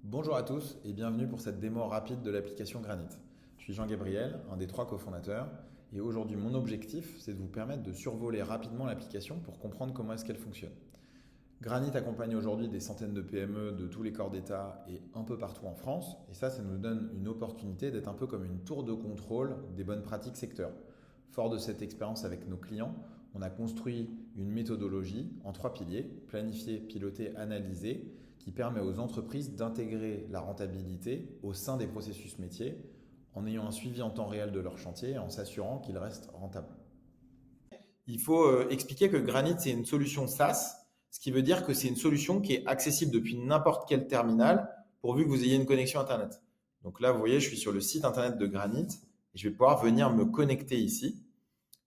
Bonjour à tous et bienvenue pour cette démo rapide de l'application Granit. Je suis Jean-Gabriel, un des 3 cofondateurs, et aujourd'hui mon objectif c'est de vous permettre de survoler rapidement l'application pour comprendre comment est-ce qu'elle fonctionne. Granit accompagne aujourd'hui des centaines de PME de tous les corps d'État et un peu partout en France, et ça nous donne une opportunité d'être un peu comme une tour de contrôle des bonnes pratiques secteur. Fort de cette expérience avec nos clients, on a construit une méthodologie en 3 piliers: planifier, piloter, analyser, qui permet aux entreprises d'intégrer la rentabilité au sein des processus métiers en ayant un suivi en temps réel de leur chantier et en s'assurant qu'ils restent rentables. Il faut expliquer que Granit, c'est une solution SaaS, ce qui veut dire que c'est une solution qui est accessible depuis n'importe quel terminal, pourvu que vous ayez une connexion Internet. Donc là, vous voyez, je suis sur le site Internet de Granit et je vais pouvoir venir me connecter ici.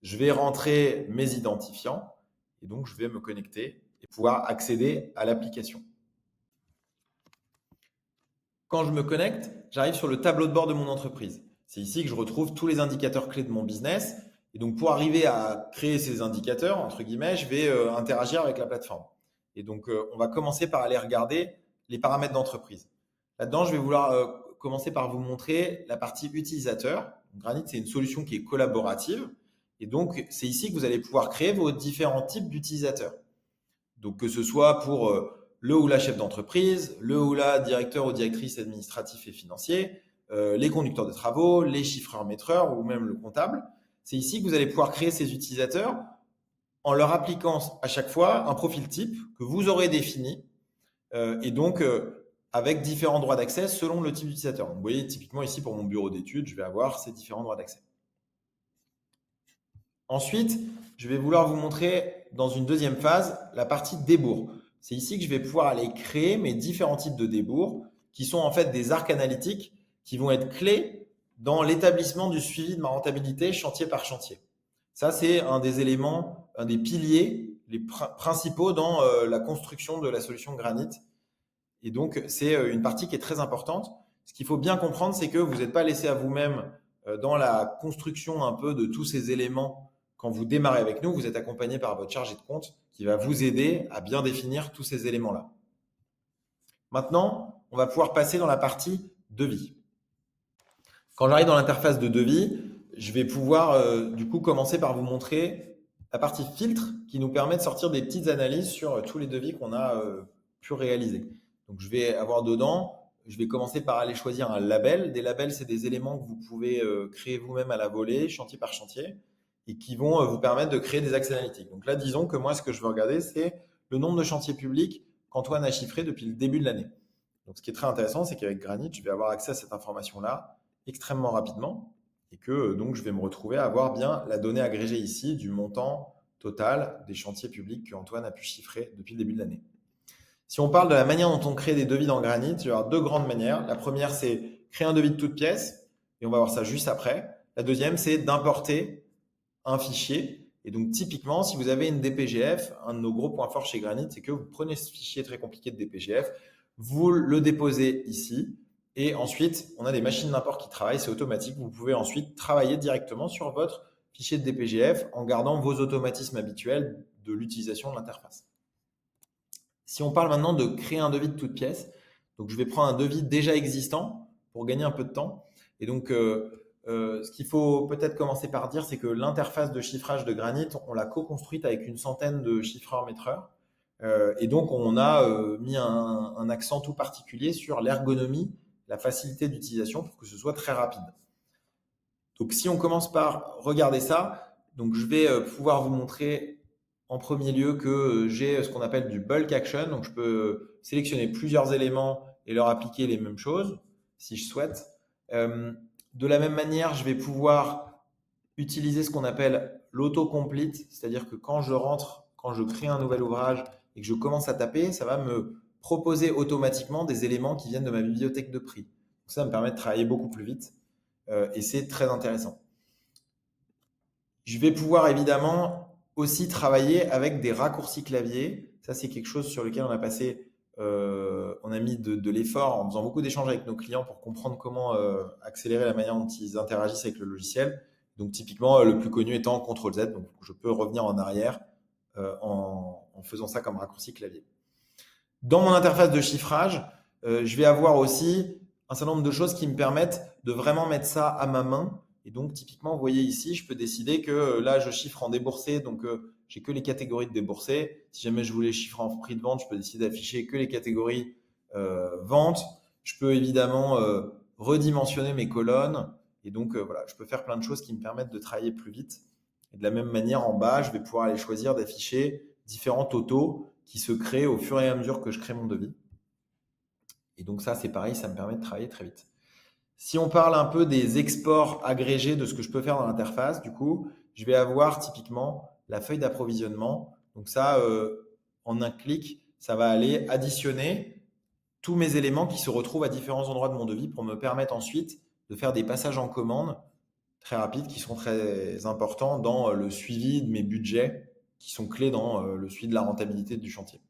Je vais rentrer mes identifiants et donc je vais me connecter et pouvoir accéder à l'application. Quand je me connecte, j'arrive sur le tableau de bord de mon entreprise. C'est ici que je retrouve tous les indicateurs clés de mon business. Et donc, pour arriver à créer ces indicateurs, entre guillemets, je vais interagir avec la plateforme. Et donc, on va commencer par aller regarder les paramètres d'entreprise. Là-dedans, je vais vouloir commencer par vous montrer la partie utilisateur. Granit, c'est une solution qui est collaborative. Et donc, c'est ici que vous allez pouvoir créer vos différents types d'utilisateurs. Donc, que ce soit pour le ou la chef d'entreprise, le ou la directeur ou directrice administratif et financier, les conducteurs de travaux, les chiffreurs-maîtreurs ou même le comptable. C'est ici que vous allez pouvoir créer ces utilisateurs en leur appliquant à chaque fois un profil type que vous aurez défini et donc avec différents droits d'accès selon le type d'utilisateur. Donc, vous voyez, typiquement ici pour mon bureau d'études, je vais avoir ces différents droits d'accès. Ensuite, je vais vouloir vous montrer dans une deuxième phase la partie débours. C'est ici que je vais pouvoir aller créer mes différents types de débours qui sont en fait des arcs analytiques qui vont être clés dans l'établissement du suivi de ma rentabilité chantier par chantier. Ça, c'est un des éléments, un des piliers les principaux dans la construction de la solution Granit. Et donc, c'est une partie qui est très importante. Ce qu'il faut bien comprendre, c'est que vous n'êtes pas laissé à vous-même dans la construction un peu de tous ces éléments. Quand vous démarrez avec nous, vous êtes accompagné par votre chargé de compte qui va vous aider à bien définir tous ces éléments-là. Maintenant, on va pouvoir passer dans la partie devis. Quand j'arrive dans l'interface de devis, je vais pouvoir du coup commencer par vous montrer la partie filtre qui nous permet de sortir des petites analyses sur tous les devis qu'on a pu réaliser. Donc je vais avoir dedans, je vais commencer par aller choisir un label. Des labels, c'est des éléments que vous pouvez créer vous-même à la volée, chantier par chantier, et qui vont vous permettre de créer des axes analytiques. Donc là, disons que moi, ce que je veux regarder, c'est le nombre de chantiers publics qu'Antoine a chiffré depuis le début de l'année. Donc ce qui est très intéressant, c'est qu'avec Granit, je vais avoir accès à cette information-là extrêmement rapidement et que donc je vais me retrouver à avoir bien la donnée agrégée ici du montant total des chantiers publics qu'Antoine a pu chiffrer depuis le début de l'année. Si on parle de la manière dont on crée des devis dans Granit, il y aura deux grandes manières. La première, c'est créer un devis de toute pièce, et on va voir ça juste après. La deuxième, c'est d'importer un fichier. Et donc, typiquement, si vous avez une DPGF, un de nos gros points forts chez Granit, c'est que vous prenez ce fichier très compliqué de DPGF, vous le déposez ici, et ensuite, on a des machines d'import qui travaillent, c'est automatique. Vous pouvez ensuite travailler directement sur votre fichier de DPGF en gardant vos automatismes habituels de l'utilisation de l'interface. Si on parle maintenant de créer un devis de toute pièce, donc je vais prendre un devis déjà existant pour gagner un peu de temps. Et donc, ce qu'il faut peut-être commencer par dire, c'est que l'interface de chiffrage de Granit, on l'a co-construite avec une centaine de chiffreurs-maîtreurs. Et donc, on a mis un accent tout particulier sur l'ergonomie, la facilité d'utilisation pour que ce soit très rapide. Donc, si on commence par regarder ça, donc je vais pouvoir vous montrer en premier lieu que j'ai ce qu'on appelle du bulk action. Donc, je peux sélectionner plusieurs éléments et leur appliquer les mêmes choses si je souhaite. De la même manière, je vais pouvoir utiliser ce qu'on appelle l'autocomplete, c'est-à-dire que quand je rentre, quand je crée un nouvel ouvrage et que je commence à taper, ça va me proposer automatiquement des éléments qui viennent de ma bibliothèque de prix. Donc, ça me permet de travailler beaucoup plus vite et c'est très intéressant. Je vais pouvoir évidemment aussi travailler avec des raccourcis clavier. Ça, c'est quelque chose sur lequel on a passé, on a mis de l'effort en faisant beaucoup d'échanges avec nos clients pour comprendre comment accélérer la manière dont ils interagissent avec le logiciel. Donc, typiquement, le plus connu étant CTRL-Z. Donc, je peux revenir en arrière en faisant ça comme raccourci clavier. Dans mon interface de chiffrage, Je vais avoir aussi un certain nombre de choses qui me permettent de vraiment mettre ça à ma main. Et donc, typiquement, vous voyez ici, je peux décider que là, je chiffre en déboursé, donc j'ai que les catégories de déboursés. Si jamais je voulais chiffrer en prix de vente, je peux décider d'afficher que les catégories vente. Je peux évidemment redimensionner mes colonnes. Et donc, voilà, je peux faire plein de choses qui me permettent de travailler plus vite. Et de la même manière, en bas, je vais pouvoir aller choisir d'afficher différents totaux qui se créent au fur et à mesure que je crée mon devis. Et donc ça, c'est pareil, ça me permet de travailler très vite. Si on parle un peu des exports agrégés de ce que je peux faire dans l'interface, du coup, je vais avoir typiquement la feuille d'approvisionnement. Donc ça, en un clic, ça va aller additionner tous mes éléments qui se retrouvent à différents endroits de mon devis pour me permettre ensuite de faire des passages en commande très rapides qui sont très importants dans le suivi de mes budgets qui sont clés dans le suivi de la rentabilité du chantier.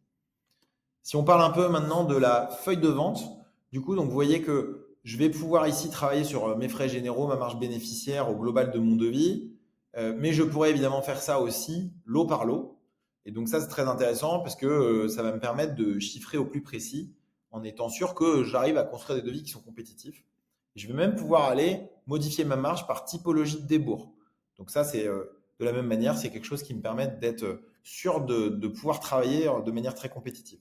Si on parle un peu maintenant de la feuille de vente, du coup, donc vous voyez que je vais pouvoir ici travailler sur mes frais généraux, ma marge bénéficiaire au global de mon devis, mais je pourrais évidemment faire ça aussi lot par lot. Et donc ça, c'est très intéressant parce que ça va me permettre de chiffrer au plus précis en étant sûr que j'arrive à construire des devis qui sont compétitifs. Je vais même pouvoir aller modifier ma marge par typologie de débours. Donc ça, c'est de la même manière, c'est quelque chose qui me permet d'être sûr de pouvoir travailler de manière très compétitive.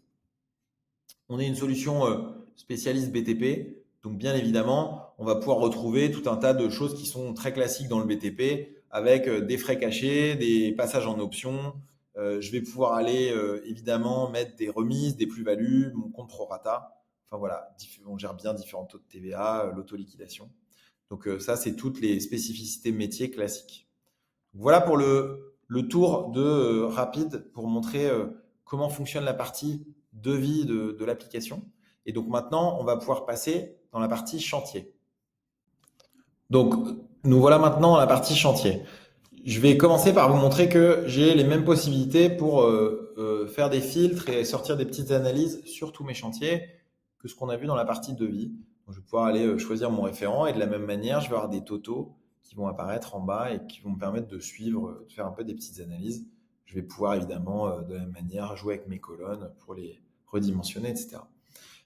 On est une solution spécialiste BTP. Donc, bien évidemment, on va pouvoir retrouver tout un tas de choses qui sont très classiques dans le BTP avec des frais cachés, des passages en options. Je vais pouvoir aller évidemment mettre des remises, des plus-values, mon compte prorata. Enfin voilà, on gère bien différents taux de TVA, l'auto-liquidation. Donc, ça, c'est toutes les spécificités métiers classiques. Voilà pour le tour rapide pour montrer comment fonctionne la partie devis de l'application. Et donc maintenant, on va pouvoir passer dans la partie chantier. Donc, nous voilà maintenant dans la partie chantier. Je vais commencer par vous montrer que j'ai les mêmes possibilités pour faire des filtres et sortir des petites analyses sur tous mes chantiers que ce qu'on a vu dans la partie devis. Donc, je vais pouvoir aller choisir mon référent et de la même manière, je vais avoir des totaux qui vont apparaître en bas et qui vont me permettre de suivre, de faire un peu des petites analyses. Je vais pouvoir évidemment de la même manière jouer avec mes colonnes pour les redimensionner, etc.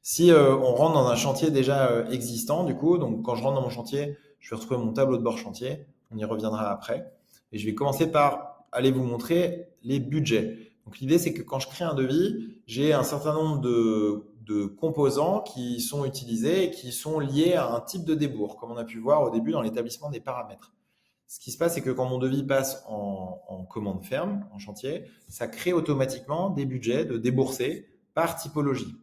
Si on rentre dans un chantier déjà existant, du coup, donc quand je rentre dans mon chantier, je vais retrouver mon tableau de bord chantier. On y reviendra après. Et je vais commencer par aller vous montrer les budgets. Donc l'idée, c'est que quand je crée un devis, j'ai un certain nombre de composants qui sont utilisés et qui sont liés à un type de débours, comme on a pu voir au début dans l'établissement des paramètres. Ce qui se passe, c'est que quand mon devis passe en commande ferme, en chantier, ça crée automatiquement des budgets de déboursés par typologie.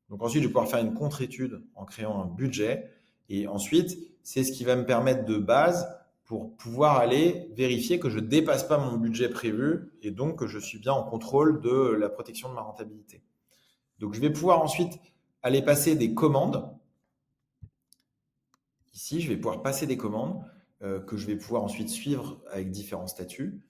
Donc ensuite, je vais pouvoir faire une contre-étude en créant un budget. Et ensuite, c'est ce qui va me permettre de base pour pouvoir aller vérifier que je ne dépasse pas mon budget prévu et donc que je suis bien en contrôle de la protection de ma rentabilité. Donc je vais pouvoir ensuite aller passer des commandes. Ici, je vais pouvoir passer des commandes que je vais pouvoir ensuite suivre avec différents statuts.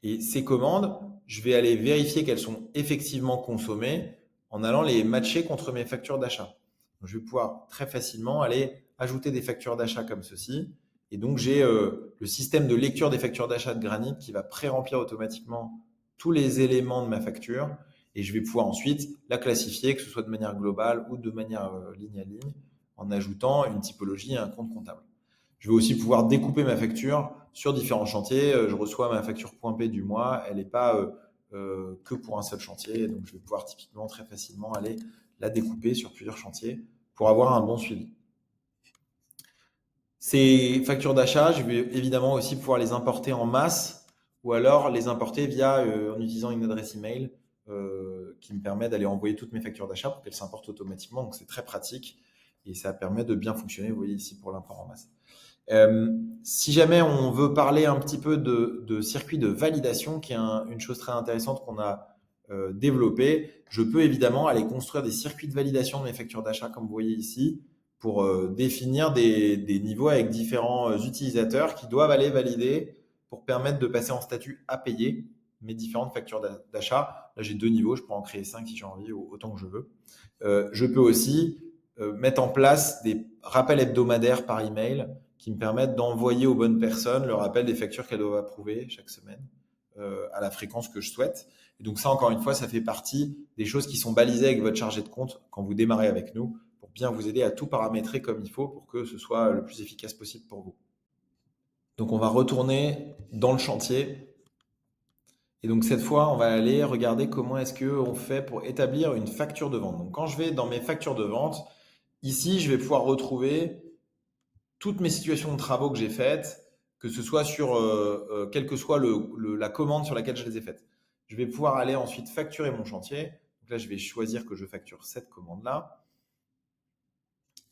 Et ces commandes, je vais aller vérifier qu'elles sont effectivement consommées en allant les matcher contre mes factures d'achat. Donc, je vais pouvoir très facilement aller ajouter des factures d'achat comme ceci. Et donc, j'ai le système de lecture des factures d'achat de Granit qui va pré-remplir automatiquement tous les éléments de ma facture. Et je vais pouvoir ensuite la classifier, que ce soit de manière globale ou de manière ligne à ligne, en ajoutant une typologie et un compte comptable. Je vais aussi pouvoir découper ma facture sur différents chantiers. Je reçois ma facture point P du mois. Elle n'est pas que pour un seul chantier. Donc, je vais pouvoir typiquement très facilement aller la découper sur plusieurs chantiers pour avoir un bon suivi. Ces factures d'achat, je vais évidemment aussi pouvoir les importer en masse ou alors les importer via en utilisant une adresse email qui me permet d'aller envoyer toutes mes factures d'achat pour qu'elles s'importent automatiquement. Donc, c'est très pratique et ça permet de bien fonctionner. Vous voyez ici pour l'import en masse. Si jamais on veut parler un petit peu de circuit de validation, qui est une chose très intéressante qu'on a développée, je peux évidemment aller construire des circuits de validation de mes factures d'achat, comme vous voyez ici, pour définir des niveaux avec différents utilisateurs qui doivent aller valider pour permettre de passer en statut à payer mes différentes factures d'achat. Là, j'ai 2 niveaux, je peux en créer 5 si j'ai envie, autant que je veux. Je peux aussi mettre en place des rappels hebdomadaires par email qui me permettent d'envoyer aux bonnes personnes le rappel des factures qu'elles doivent approuver chaque semaine à la fréquence que je souhaite. Et donc ça, encore une fois, ça fait partie des choses qui sont balisées avec votre chargé de compte quand vous démarrez avec nous pour bien vous aider à tout paramétrer comme il faut pour que ce soit le plus efficace possible pour vous. Donc on va retourner dans le chantier. Et donc cette fois, on va aller regarder comment est-ce qu'on fait pour établir une facture de vente. Donc quand je vais dans mes factures de vente, ici, je vais pouvoir retrouver toutes mes situations de travaux que j'ai faites, que ce soit sur quelle que soit la commande sur laquelle je les ai faites. Je vais pouvoir aller ensuite facturer mon chantier. Donc là, je vais choisir que je facture cette commande-là.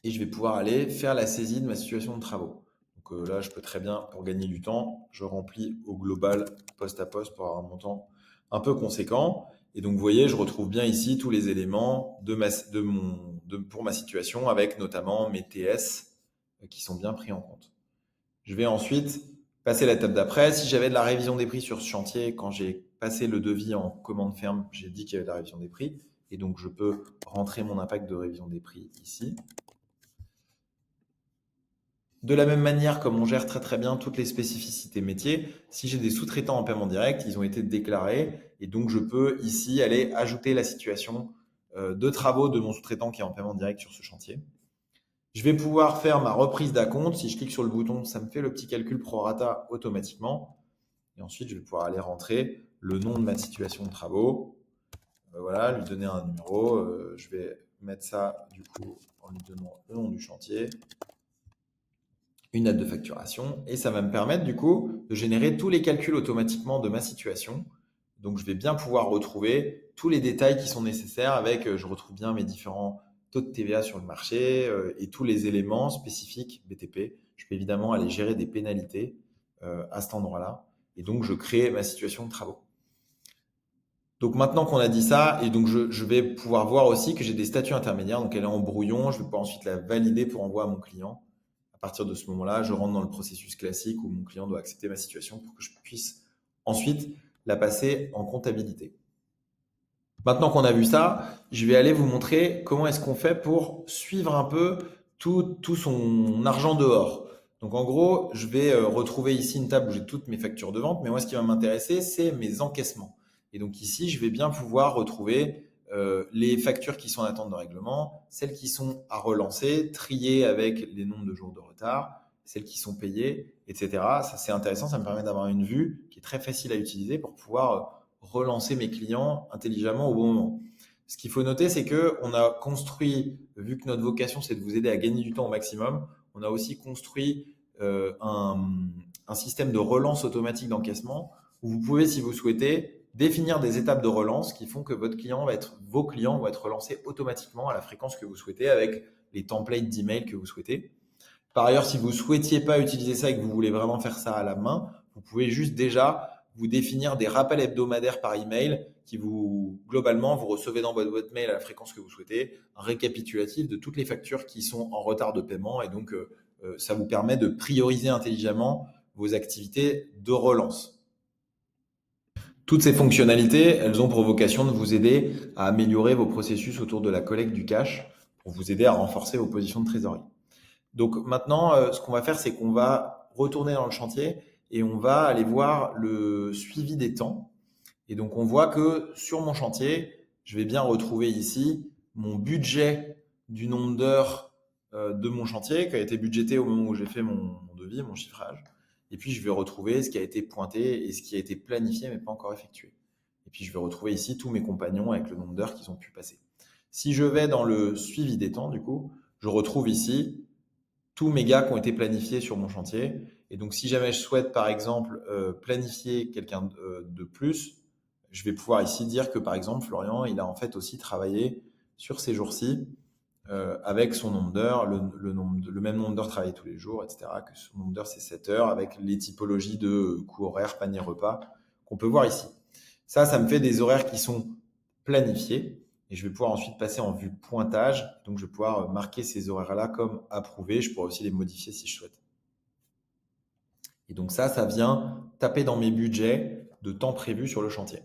Et je vais pouvoir aller faire la saisie de ma situation de travaux. Donc là, je peux très bien, pour gagner du temps, je remplis au global poste à poste pour avoir un montant un peu conséquent. Et donc, vous voyez, je retrouve bien ici tous les éléments pour ma situation, avec notamment mes TS qui sont bien pris en compte. Je vais ensuite passer à l'étape d'après. Si j'avais de la révision des prix sur ce chantier, quand j'ai passé le devis en commande ferme, j'ai dit qu'il y avait de la révision des prix. Et donc, je peux rentrer mon impact de révision des prix ici. De la même manière, comme on gère très très bien toutes les spécificités métiers, si j'ai des sous-traitants en paiement direct, ils ont été déclarés et donc je peux ici aller ajouter la situation de travaux de mon sous-traitant qui est en paiement direct sur ce chantier. Je vais pouvoir faire ma reprise d'acompte. Si je clique sur le bouton, ça me fait le petit calcul prorata automatiquement. Et ensuite, je vais pouvoir aller rentrer le nom de ma situation de travaux. Voilà, lui donner un numéro. Je vais mettre ça du coup en lui donnant le nom du chantier, une date de facturation, et ça va me permettre du coup de générer tous les calculs automatiquement de ma situation. Donc je vais bien pouvoir retrouver tous les détails qui sont nécessaires avec, je retrouve bien mes différents taux de TVA sur le marché et tous les éléments spécifiques BTP. Je peux évidemment aller gérer des pénalités à cet endroit-là. Et donc je crée ma situation de travaux. Donc maintenant qu'on a dit ça, et donc je vais pouvoir voir aussi que j'ai des statuts intermédiaires. Donc elle est en brouillon, je vais pouvoir ensuite la valider pour envoi à mon client. À partir de ce moment-là, je rentre dans le processus classique où mon client doit accepter ma situation pour que je puisse ensuite la passer en comptabilité. Maintenant qu'on a vu ça, je vais aller vous montrer comment est-ce qu'on fait pour suivre un peu tout son argent dehors. Donc en gros, je vais retrouver ici une table où j'ai toutes mes factures de vente, mais moi ce qui va m'intéresser, c'est mes encaissements. Et donc ici, je vais bien pouvoir retrouver les factures qui sont en attente de règlement, celles qui sont à relancer, trier avec les nombres de jours de retard, celles qui sont payées, etc. Ça c'est intéressant, ça me permet d'avoir une vue qui est très facile à utiliser pour pouvoir relancer mes clients intelligemment au bon moment. Ce qu'il faut noter, c'est qu'on a construit, vu que notre vocation c'est de vous aider à gagner du temps au maximum, on a aussi construit un système de relance automatique d'encaissement où vous pouvez, si vous souhaitez, définir des étapes de relance qui font que vos clients vont être relancés automatiquement à la fréquence que vous souhaitez avec les templates d'email que vous souhaitez. Par ailleurs, si vous ne souhaitiez pas utiliser ça et que vous voulez vraiment faire ça à la main, vous pouvez juste déjà vous définir des rappels hebdomadaires par email qui globalement, vous recevez dans votre boîte mail à la fréquence que vous souhaitez, un récapitulatif de toutes les factures qui sont en retard de paiement et donc ça vous permet de prioriser intelligemment vos activités de relance. Toutes ces fonctionnalités, elles ont pour vocation de vous aider à améliorer vos processus autour de la collecte du cash pour vous aider à renforcer vos positions de trésorerie. Donc maintenant, ce qu'on va faire, c'est qu'on va retourner dans le chantier et on va aller voir le suivi des temps. Et donc, on voit que sur mon chantier, je vais bien retrouver ici mon budget du nombre d'heures de mon chantier qui a été budgété au moment où j'ai fait mon devis, mon chiffrage. Et puis, je vais retrouver ce qui a été pointé et ce qui a été planifié mais pas encore effectué. Et puis, je vais retrouver ici tous mes compagnons avec le nombre d'heures qu'ils ont pu passer. Si je vais dans le suivi des temps, du coup, je retrouve ici tous mes gars qui ont été planifiés sur mon chantier. Et donc, si jamais je souhaite, par exemple, planifier quelqu'un de plus, je vais pouvoir ici dire que, par exemple, Florian, il a en fait aussi travaillé sur ces jours-ci avec son nombre d'heures, le même nombre d'heures travaillées tous les jours, etc. Que son nombre d'heures, c'est 7 heures, avec les typologies de coûts horaires, panier repas qu'on peut voir ici. Ça me fait des horaires qui sont planifiés. Et je vais pouvoir ensuite passer en vue pointage. Donc, je vais pouvoir marquer ces horaires-là comme approuvés. Je pourrais aussi les modifier si je souhaite. Et donc ça vient taper dans mes budgets de temps prévu sur le chantier.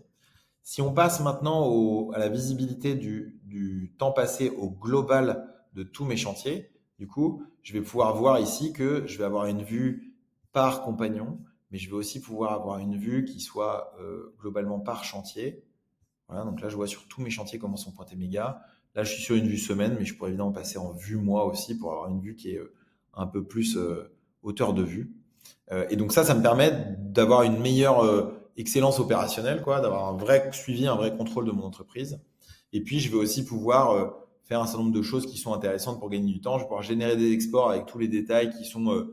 Si on passe maintenant à la visibilité du temps passé au global de tous mes chantiers, du coup, je vais pouvoir voir ici que je vais avoir une vue par compagnon, mais je vais aussi pouvoir avoir une vue qui soit globalement par chantier. Voilà, donc là, je vois sur tous mes chantiers comment sont pointés mes gars. Là, je suis sur une vue semaine, mais je pourrais évidemment passer en vue mois aussi pour avoir une vue qui est un peu plus hauteur de vue. Et donc ça me permet d'avoir une meilleure excellence opérationnelle, quoi, d'avoir un vrai suivi, un vrai contrôle de mon entreprise. Et puis, je vais aussi pouvoir faire un certain nombre de choses qui sont intéressantes pour gagner du temps. Je vais pouvoir générer des exports avec tous les détails qui sont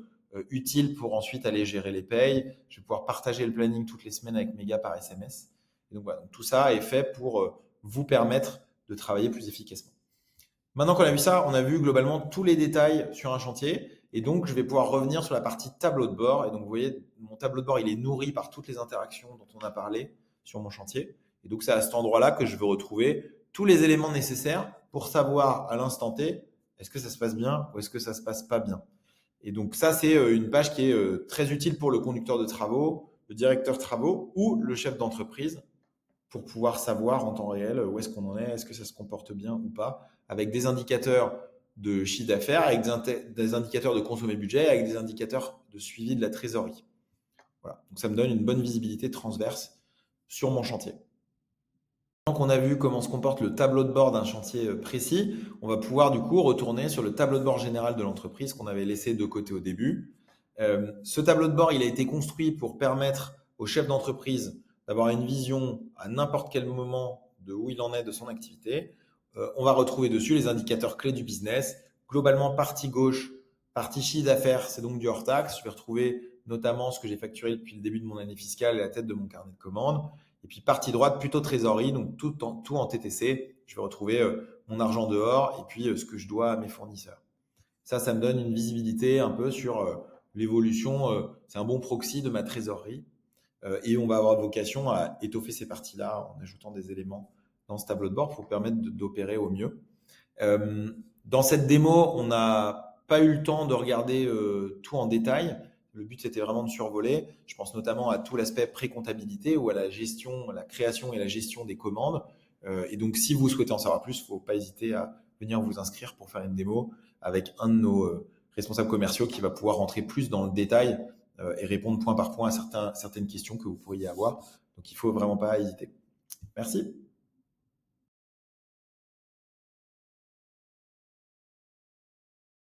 utiles pour ensuite aller gérer les payes. Je vais pouvoir partager le planning toutes les semaines avec mes gars par SMS. Et donc voilà, donc tout ça est fait pour vous permettre de travailler plus efficacement. Maintenant qu'on a vu ça, on a vu globalement tous les détails sur un chantier. Et donc, je vais pouvoir revenir sur la partie tableau de bord. Et donc, vous voyez, mon tableau de bord, il est nourri par toutes les interactions dont on a parlé sur mon chantier. Et donc, c'est à cet endroit-là que je veux retrouver tous les éléments nécessaires pour savoir à l'instant T, est-ce que ça se passe bien ou est-ce que ça se passe pas bien. Et donc, ça, c'est une page qui est très utile pour le conducteur de travaux, le directeur de travaux ou le chef d'entreprise pour pouvoir savoir en temps réel où est-ce qu'on en est, est-ce que ça se comporte bien ou pas, avec des indicateurs de chiffre d'affaires, avec des indicateurs de consommer budget, avec des indicateurs de suivi de la trésorerie. Voilà. Donc ça me donne une bonne visibilité transverse sur mon chantier. Maintenant qu'on a vu comment se comporte le tableau de bord d'un chantier précis, on va pouvoir du coup retourner sur le tableau de bord général de l'entreprise qu'on avait laissé de côté au début. Ce tableau de bord, il a été construit pour permettre au chef d'entreprise d'avoir une vision à n'importe quel moment de où il en est de son activité. On va retrouver dessus les indicateurs clés du business. Globalement, partie gauche, partie chiffre d'affaires, c'est donc du hors taxe. Je vais retrouver notamment ce que j'ai facturé depuis le début de mon année fiscale et la tête de mon carnet de commandes. Et puis partie droite, plutôt trésorerie, donc tout en TTC. Je vais retrouver mon argent dehors et puis ce que je dois à mes fournisseurs. Ça me donne une visibilité un peu sur l'évolution. C'est un bon proxy de ma trésorerie. Et on va avoir vocation à étoffer ces parties-là en ajoutant des éléments dans ce tableau de bord pour permettre d'opérer au mieux. Dans cette démo, on n'a pas eu le temps de regarder tout en détail. Le but, c'était vraiment de survoler. Je pense notamment à tout l'aspect pré-comptabilité ou à la gestion, la création et la gestion des commandes. Et donc, si vous souhaitez en savoir plus, il ne faut pas hésiter à venir vous inscrire pour faire une démo avec un de nos responsables commerciaux qui va pouvoir rentrer plus dans le détail et répondre point par point à certaines questions que vous pourriez avoir. Donc, il ne faut vraiment pas hésiter. Merci.